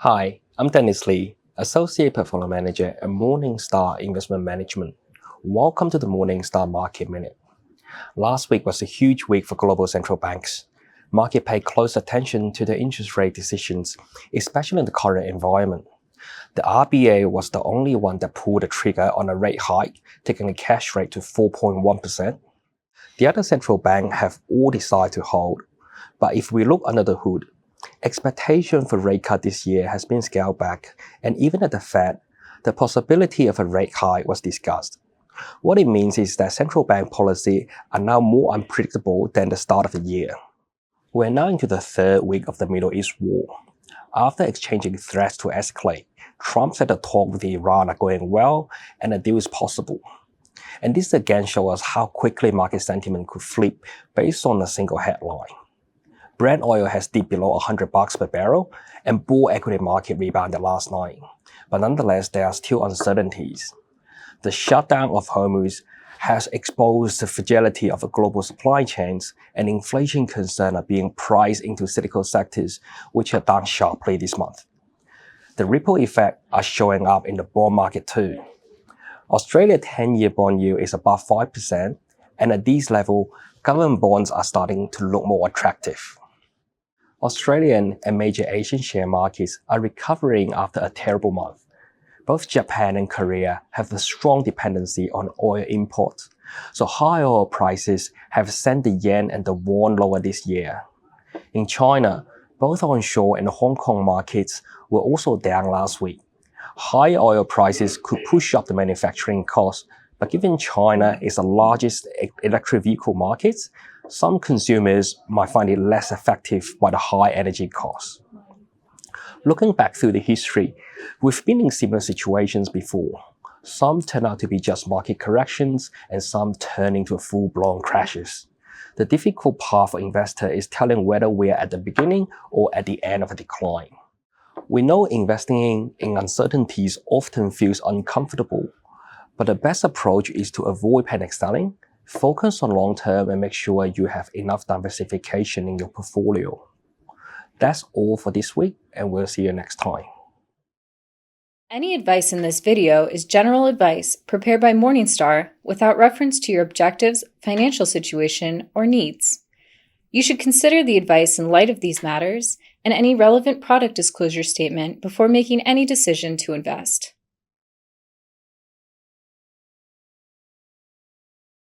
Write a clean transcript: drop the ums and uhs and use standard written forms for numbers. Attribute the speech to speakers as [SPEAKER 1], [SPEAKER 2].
[SPEAKER 1] Hi, I'm Dennis Lee, Associate Portfolio Manager at Morningstar Investment Management. Welcome to the Morningstar Market Minute. Last week was a huge week for global central banks. Market paid close attention to the interest rate decisions, especially in the current environment. The RBA was the only one that pulled the trigger on a rate hike, taking the cash rate to 4.1%. The other central banks have all decided to hold. But if we look under the hood, expectation for rate cut this year has been scaled back, and even at the Fed, the possibility of a rate hike was discussed. What it means is that central bank policy are now more unpredictable than the start of the year. We're now into the third week of the Middle East war. After exchanging threats to escalate, Trump said the talks with Iran are going well and a deal is possible. And this again shows us how quickly market sentiment could flip based on a single headline. Brent oil has dipped below $100 per barrel, and bull equity market rebounded last night. But nonetheless, there are still uncertainties. The shutdown of Hormuz has exposed the fragility of the global supply chains, and inflation concerns are being priced into cyclical sectors, which are down sharply this month. The ripple effects are showing up in the bond market too. Australia 10-year bond yield is above 5%, and at this level, government bonds are starting to look more attractive. Australian and major Asian share markets are recovering after a terrible month. Both Japan and Korea have a strong dependency on oil imports, so high oil prices have sent the yen and the won lower this year. In China, both onshore and Hong Kong markets were also down last week. High oil prices could push up the manufacturing costs, but given China is the largest electric vehicle market, some consumers might find it less effective by the high energy costs. Looking back through the history, we've been in similar situations before. Some turn out to be just market corrections, and some turn into full-blown crashes. The difficult part for investors is telling whether we are at the beginning or at the end of a decline. We know investing in uncertainties often feels uncomfortable, but the best approach is to avoid panic selling, focus on long term, and make sure you have enough diversification in your portfolio. That's all for this week, and we'll see you next time.
[SPEAKER 2] Any advice in this video is general advice prepared by Morningstar without reference to your objectives, financial situation, or needs. You should consider the advice in light of these matters and any relevant product disclosure statement before making any decision to invest.